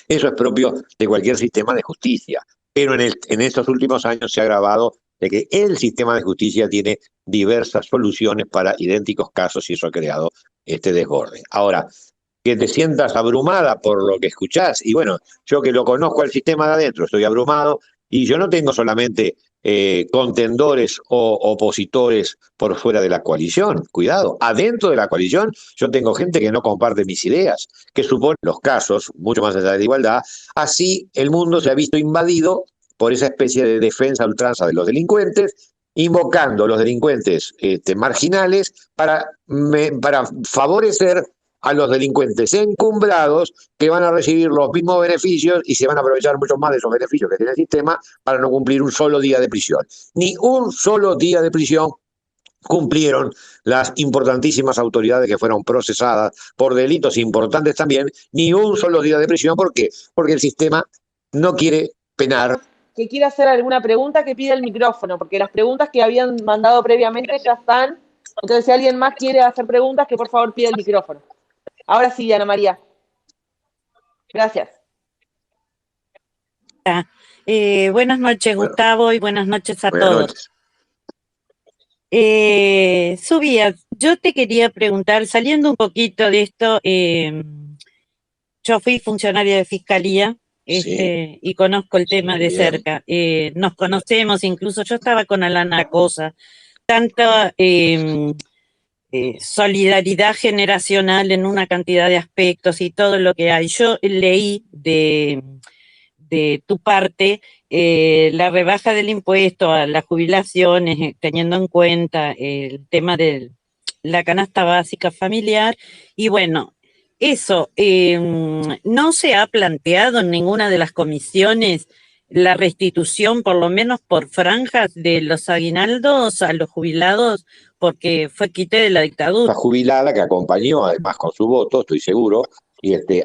Eso es propio de cualquier sistema de justicia. Pero en estos últimos años se ha agravado de que el sistema de justicia tiene diversas soluciones para idénticos casos y eso ha creado este desborde. Ahora, que te sientas abrumada por lo que escuchás, y bueno, yo que lo conozco al sistema de adentro, estoy abrumado, y yo no tengo solamente contendores o opositores por fuera de la coalición, cuidado, adentro de la coalición yo tengo gente que no comparte mis ideas, que supone los casos, mucho más allá de la igualdad, así el mundo se ha visto invadido por esa especie de defensa a ultranza de los delincuentes, invocando a los delincuentes marginales para favorecer a los delincuentes encumbrados que van a recibir los mismos beneficios y se van a aprovechar mucho más de esos beneficios que tiene el sistema para no cumplir un solo día de prisión. Ni un solo día de prisión cumplieron las importantísimas autoridades que fueron procesadas por delitos importantes también, ni un solo día de prisión. ¿Por qué? Porque el sistema no quiere penar. Que quiera hacer alguna pregunta, que pida el micrófono, porque las preguntas que habían mandado previamente ya están. Entonces, si alguien más quiere hacer preguntas, que por favor pida el micrófono. Ahora sí, Ana María. Gracias. Buenas noches, Gustavo, y buenas noches a Buenas todos. Subía, yo te quería preguntar, saliendo un poquito de esto, yo fui funcionaria de fiscalía y conozco el tema de cerca. Nos conocemos, incluso yo estaba con Alana Acosa, tanta solidaridad generacional en una cantidad de aspectos y todo lo que hay. Yo leí de tu parte la rebaja del impuesto a las jubilaciones, teniendo en cuenta el tema de la canasta básica familiar, y bueno, eso no se ha planteado en ninguna de las comisiones la restitución, por lo menos por franjas, de los aguinaldos a los jubilados, porque fue quite de la dictadura. La jubilada que acompañó, además con su voto, estoy seguro,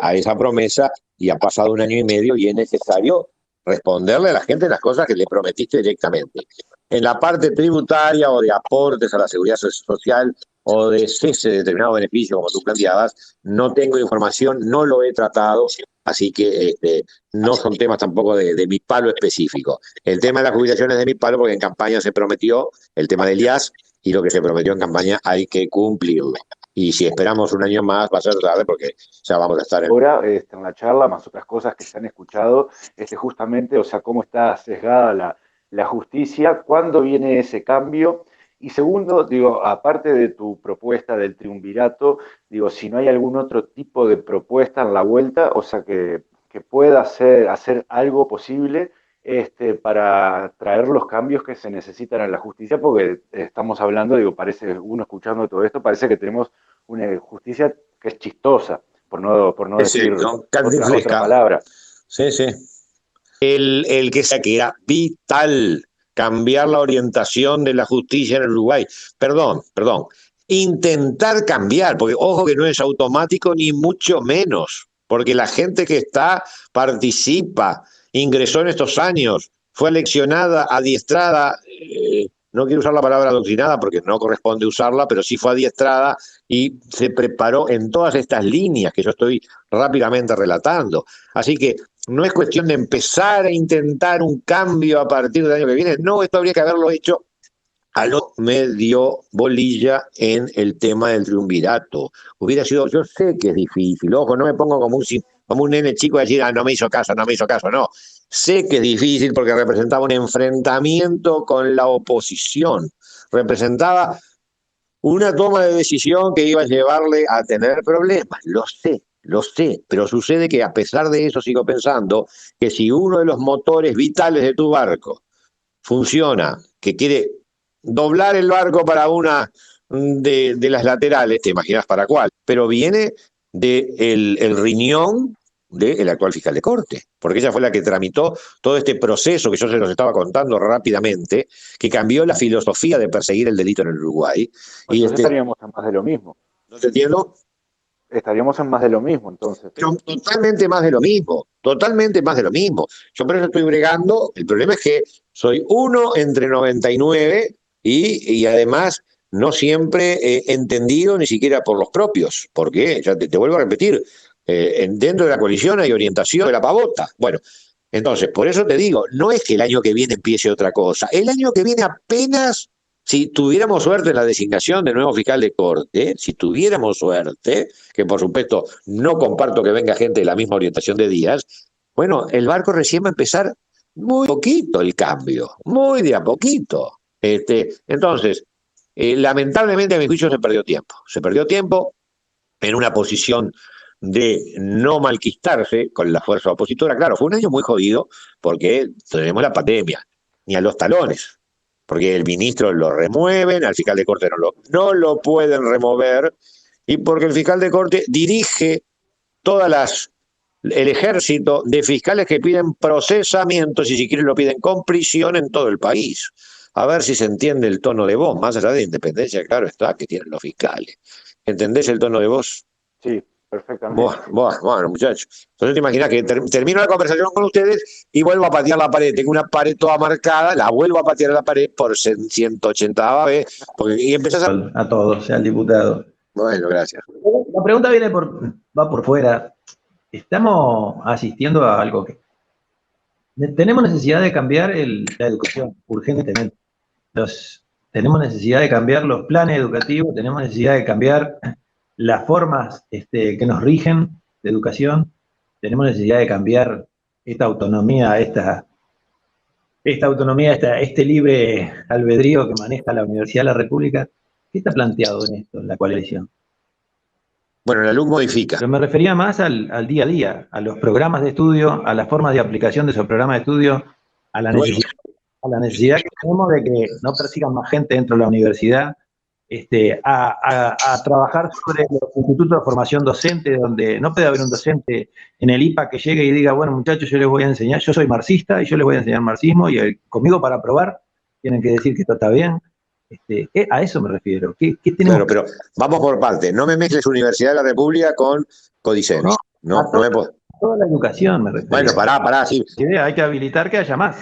a esa promesa, y ha pasado 1 año y medio y es necesario responderle a la gente las cosas que le prometiste directamente. En la parte tributaria o de aportes a la seguridad social o de cese de determinado beneficio, como tú planteabas, no tengo información, no lo he tratado, así que no son temas tampoco de mi palo específico. El tema de las jubilaciones es de mi palo porque en campaña se prometió el tema del IAS, y lo que se prometió en campaña hay que cumplirlo. Y si esperamos 1 año más va a ser tarde porque ya vamos a estar ahora en la charla, más otras cosas que se han escuchado, justamente, o sea, cómo está sesgada la justicia, cuándo viene ese cambio. Y segundo, digo, aparte de tu propuesta del triunvirato, digo, si no hay algún otro tipo de propuesta en la vuelta, o sea, que pueda hacer algo posible para traer los cambios que se necesitan en la justicia, porque estamos hablando, digo, parece, uno escuchando todo esto, parece que tenemos una justicia que es chistosa, por no decir otra palabra. Sí, sí. El que era vital cambiar la orientación de la justicia en el Uruguay. Perdón. Intentar cambiar, porque ojo que no es automático ni mucho menos, porque la gente que participa, ingresó en estos años, fue aleccionada, adiestrada, no quiero usar la palabra adoctrinada porque no corresponde usarla, pero sí fue adiestrada y se preparó en todas estas líneas que yo estoy rápidamente relatando. Así que no es cuestión de empezar a intentar un cambio a partir del año que viene. No, esto habría que haberlo hecho. Me dio bolilla en el tema del triunvirato. Hubiera sido, yo sé que es difícil, ojo, no me pongo como un nene chico a decir, no me hizo caso, no. Sé que es difícil porque representaba un enfrentamiento con la oposición, representaba una toma de decisión que iba a llevarle a tener problemas, lo sé, pero sucede que a pesar de eso sigo pensando que si uno de los motores vitales de tu barco funciona, que quiere doblar el barco para una de las laterales, te imaginas para cuál, pero viene del riñón del actual fiscal de Corte, porque ella fue la que tramitó todo este proceso que yo se los estaba contando rápidamente, que cambió la filosofía de perseguir el delito en el Uruguay. Pues estaríamos en más de lo mismo. ¿No te entiendo? Estaríamos en más de lo mismo, entonces. Pero totalmente más de lo mismo. Yo por eso estoy bregando. El problema es que soy 1 entre 99 y además no siempre entendido ni siquiera por los propios. Porque, ya te vuelvo a repetir, dentro de la coalición hay orientación de la pavota. Bueno, Entonces, por eso te digo, no es que el año que viene empiece otra cosa. El año que viene apenas, si tuviéramos suerte en la designación del nuevo fiscal de corte, si tuviéramos suerte, que por supuesto no comparto que venga gente de la misma orientación de Díaz, bueno, el barco recién va a empezar muy poquito el cambio, muy de a poquito. Entonces, lamentablemente a mi juicio se perdió tiempo. Se perdió tiempo en una posición de no malquistarse con la fuerza opositora. Claro, fue un año muy jodido porque tenemos la pandemia, ni a los talones, porque el ministro lo remueven, al fiscal de corte no lo pueden remover, y porque el fiscal de corte dirige el ejército de fiscales que piden procesamientos y si quieren lo piden con prisión en todo el país. A ver si se entiende el tono de voz, más allá de independencia, claro está, que tienen los fiscales. ¿Entendés el tono de voz? Sí, perfectamente. Bueno, muchachos. Entonces te imaginas que termino la conversación con ustedes y vuelvo a patear la pared. Tengo una pared toda marcada, la vuelvo a patear a la pared por 180 vez, y empezás a todos, sea el diputado. Bueno, gracias. La pregunta va por fuera. Estamos asistiendo a algo que tenemos necesidad de cambiar la educación urgentemente. Tenemos necesidad de cambiar los planes educativos, tenemos necesidad de cambiar las formas que nos rigen de educación, tenemos necesidad de cambiar esta autonomía, este libre albedrío que maneja la Universidad de la República. ¿Qué está planteado en esto, en la coalición? Bueno, la LUC modifica. Pero me refería más al día a día, a los programas de estudio, a las formas de aplicación de esos programas de estudio, a la necesidad que tenemos de que no persigan más gente dentro de la universidad, a trabajar sobre los institutos de formación docente, donde no puede haber un docente en el IPA que llegue y diga, bueno, muchachos, yo les voy a enseñar, yo soy marxista y yo les voy a enseñar marxismo, y conmigo para aprobar tienen que decir que esto está bien. A eso me refiero. ¿Qué tenemos? Claro, pero vamos por parte. No me mezcles Universidad de la República con Codicen. No me puedo. Toda la educación me refiero. Bueno, pará, sí. Hay que habilitar que haya más,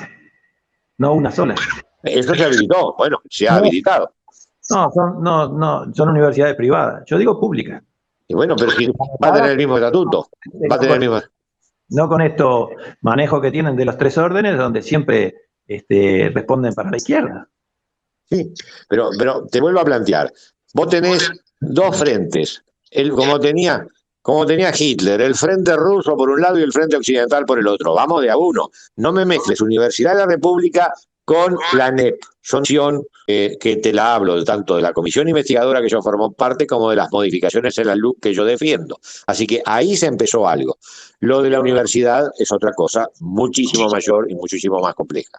no una sola. Eso se habilitó. Bueno, se ha habilitado. No, son universidades privadas. Yo digo públicas. Y bueno, pero si va a tener el mismo estatuto. Va a tener el mismo. No con estos manejos que tienen de los tres órdenes, donde siempre responden para la izquierda. Sí, pero te vuelvo a plantear. Vos tenés dos frentes. Como tenía Hitler, el frente ruso por un lado y el frente occidental por el otro. Vamos de a uno. No me mezcles Universidad de la República con la ANEP. Son que te la hablo tanto de la comisión investigadora que yo formo parte como de las modificaciones en la LUC que yo defiendo. Así que ahí se empezó algo. Lo de la universidad es otra cosa muchísimo mayor y muchísimo más compleja.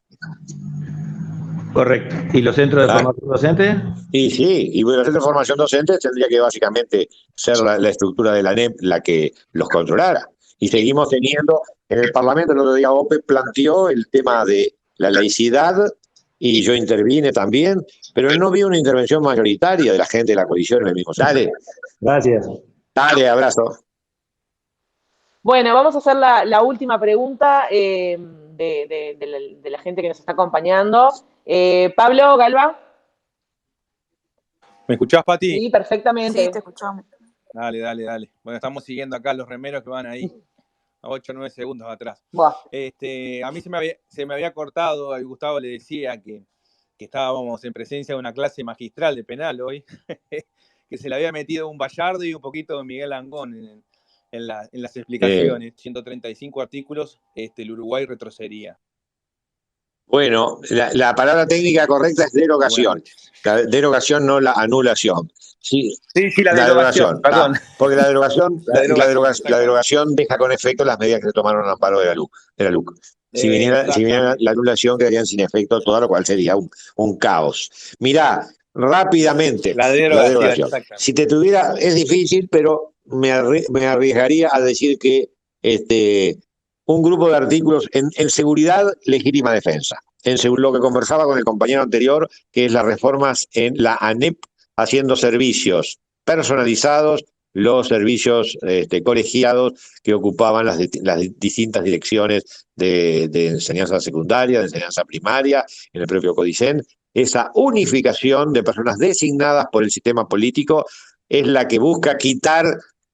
Correcto. ¿Y los centros de formación docente? Y sí, y los centros de formación docente tendría que básicamente ser la estructura de la ANEP la que los controlara. Y seguimos teniendo, en el Parlamento el otro día OPE planteó el tema de la laicidad, y yo intervine también, pero no vi una intervención mayoritaria de la gente de la coalición en el mismo. Dale. Gracias. Dale, abrazo. Bueno, vamos a hacer la última pregunta de la gente que nos está acompañando. Pablo, Galva. ¿Me escuchás, Pati? Sí, perfectamente. Sí, te escuchamos. Dale. Bueno, estamos siguiendo acá los remeros que van ahí a 8 o 9 segundos atrás. Buah. A mí se me había cortado, a Gustavo le decía que estábamos en presencia de una clase magistral de penal hoy, que se le había metido un Bayardo y un poquito de Miguel Angón en las explicaciones. 135 artículos, el Uruguay retrocedería. Bueno, la palabra técnica correcta es derogación. La derogación, no la anulación. Sí, la derogación, perdón. Porque la derogación deja con efecto las medidas que se tomaron al amparo de la LUC. Si viniera la anulación, quedarían sin efecto toda, lo cual sería un caos. Mirá, rápidamente, la derogación. Si te tuviera, es difícil, pero me arriesgaría a decir que un grupo de artículos en seguridad, legítima defensa. En lo que conversaba con el compañero anterior, que es las reformas en la ANEP, haciendo servicios personalizados, los servicios colegiados que ocupaban las distintas direcciones de enseñanza secundaria, de enseñanza primaria, en el propio Codicen. Esa unificación de personas designadas por el sistema político es la que busca quitar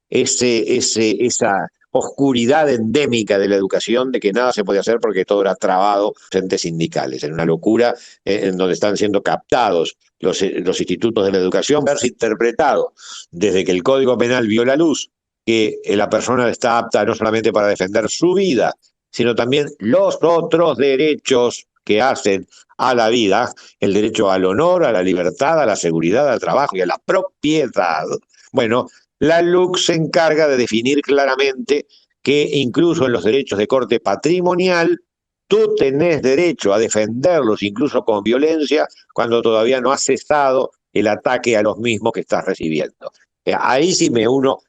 esa oscuridad endémica de la educación, de que nada se podía hacer porque todo era trabado, entes sindicales, en una locura en donde están siendo captados los institutos de la educación, verse interpretado desde que el Código Penal vio la luz, que la persona está apta no solamente para defender su vida, sino también los otros derechos que hacen a la vida, el derecho al honor, a la libertad, a la seguridad, al trabajo y a la propiedad. Bueno, la LUC se encarga de definir claramente que incluso en los derechos de corte patrimonial, tú tenés derecho a defenderlos, incluso con violencia, cuando todavía no ha cesado el ataque a los mismos que estás recibiendo. Ahí sí me vuelvo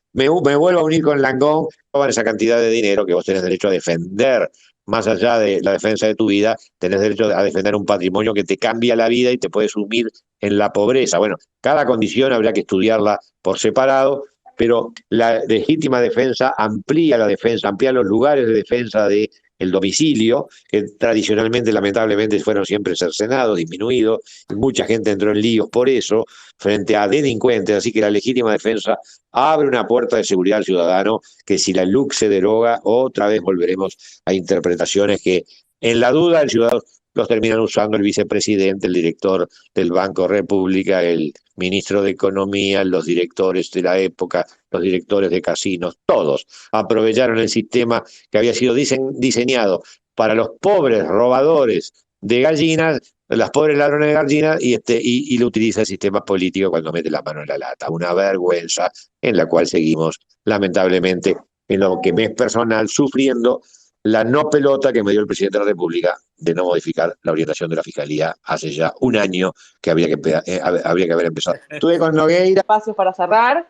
a unir con Langón, con esa cantidad de dinero que vos tenés derecho a defender. Más allá de la defensa de tu vida, tenés derecho a defender un patrimonio que te cambia la vida y te puede sumir en la pobreza. Bueno, cada condición habría que estudiarla por separado, pero la legítima defensa amplía los lugares de defensa de el domicilio, que tradicionalmente, lamentablemente, fueron siempre cercenados, disminuidos, y mucha gente entró en líos por eso, frente a delincuentes, así que la legítima defensa abre una puerta de seguridad al ciudadano, que si la LUC se deroga, otra vez volveremos a interpretaciones que, en la duda, el ciudadano los terminan usando el vicepresidente, el director del Banco República, el ministro de Economía, los directores de la época, los directores de casinos, todos aprovecharon el sistema que había sido diseñado para los pobres robadores de gallinas, las pobres ladrones de gallinas, y lo utiliza el sistema político cuando mete la mano en la lata. Una vergüenza en la cual seguimos, lamentablemente, en lo que me es personal, sufriendo la no pelota que me dio el presidente de la República de no modificar la orientación de la Fiscalía hace ya un año que habría que haber empezado. Estuve con Nogueira. Espacios para cerrar.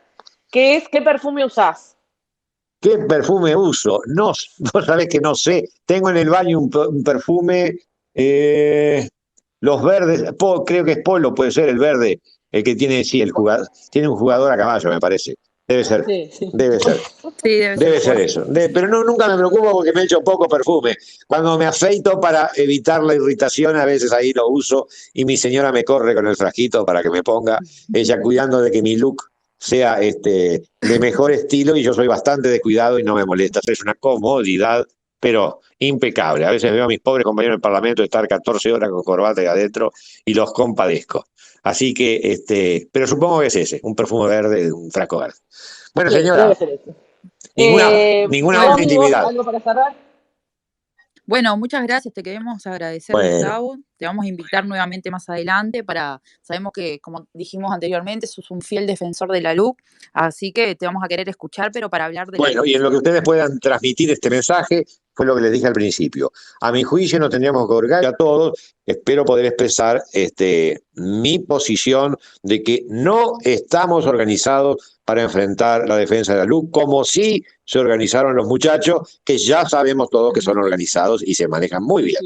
¿Qué perfume usás? ¿Qué perfume uso? No, vos sabés que no sé. Tengo en el baño un perfume, los verdes, creo que es Polo, puede ser el verde, el que tiene, sí, tiene un jugador a caballo, me parece. Debe ser, sí. Debe ser. Sí, debe ser eso. Pero nunca me preocupo porque me echo poco perfume. Cuando me afeito para evitar la irritación, a veces ahí lo uso y mi señora me corre con el frasquito para que me ponga, ella cuidando de que mi look sea de mejor estilo, y yo soy bastante descuidado y no me molesta. Es una comodidad, pero impecable. A veces veo a mis pobres compañeros del Parlamento estar 14 horas con corbata ahí adentro y los compadezco. Así que, pero supongo que es ese, un perfume verde, un frasco verde. Bueno, señora, ninguna otra intimidad. ¿Algo para cerrar? Bueno, muchas gracias, te queremos agradecer, Gustavo. Te vamos a invitar nuevamente más adelante sabemos que, como dijimos anteriormente, sos un fiel defensor de la LUC, así que te vamos a querer escuchar, pero para hablar de Bueno, y en lo que ustedes puedan transmitir este mensaje, fue lo que les dije al principio. A mi juicio nos tendríamos que organizar a todos. Espero poder expresar mi posición de que no estamos organizados para enfrentar la defensa de la LUC, como sí se organizaron los muchachos, que ya sabemos todos que son organizados y se manejan muy bien.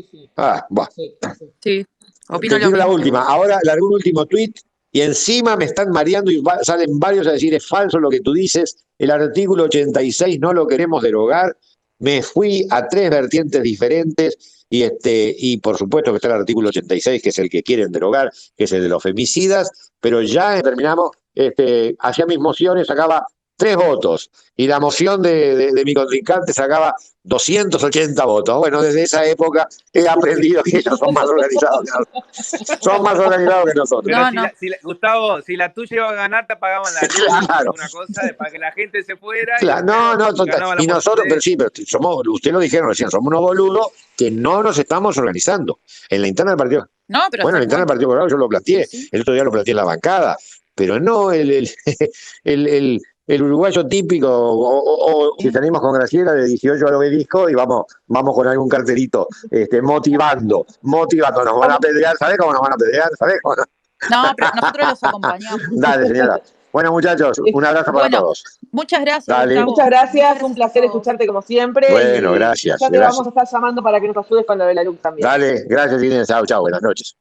Sí, opino Te tiro la última. Ahora largo un último tuit y encima me están mareando y salen varios a decir es falso lo que tú dices, el artículo 86 no lo queremos derogar. Me fui a 3 vertientes diferentes y por supuesto que está el artículo 86, que es el que quieren derogar, que es el de los femicidas, pero ya terminamos, hacia mis mociones sacaba 3 votos y la moción de mi contrincante sacaba 280 votos. Bueno, desde esa época he aprendido que ellos son más organizados que nosotros. Son más organizados que nosotros. Pero Gustavo, si la tuya iba a ganar, te apagaban la luz. Claro. Una cosa para que la gente se fuera. Claro, total. Y nosotros, pero ustedes lo dijeron recién, somos unos boludos que no nos estamos organizando. En la interna del partido. No, pero bueno, en la interna del Partido Colorado yo lo planteé. Sí. El otro día lo planteé en la bancada. Pero no el uruguayo típico, o si salimos con Graciela de 18 al Obelisco y vamos con algún cartelito motivando, nos van a pedrear, ¿sabés cómo nos van a pedrear? ¿Sabés cómo no? No, pero nosotros los acompañamos. Dale, señora. Bueno, muchachos, un abrazo para todos. Muchas gracias. Dale. Muchas gracias, un placer escucharte como siempre. Bueno, gracias. Ya te vamos a estar llamando para que nos ayudes con lo de la LUC también. Dale, gracias, Inés. Chao, buenas noches.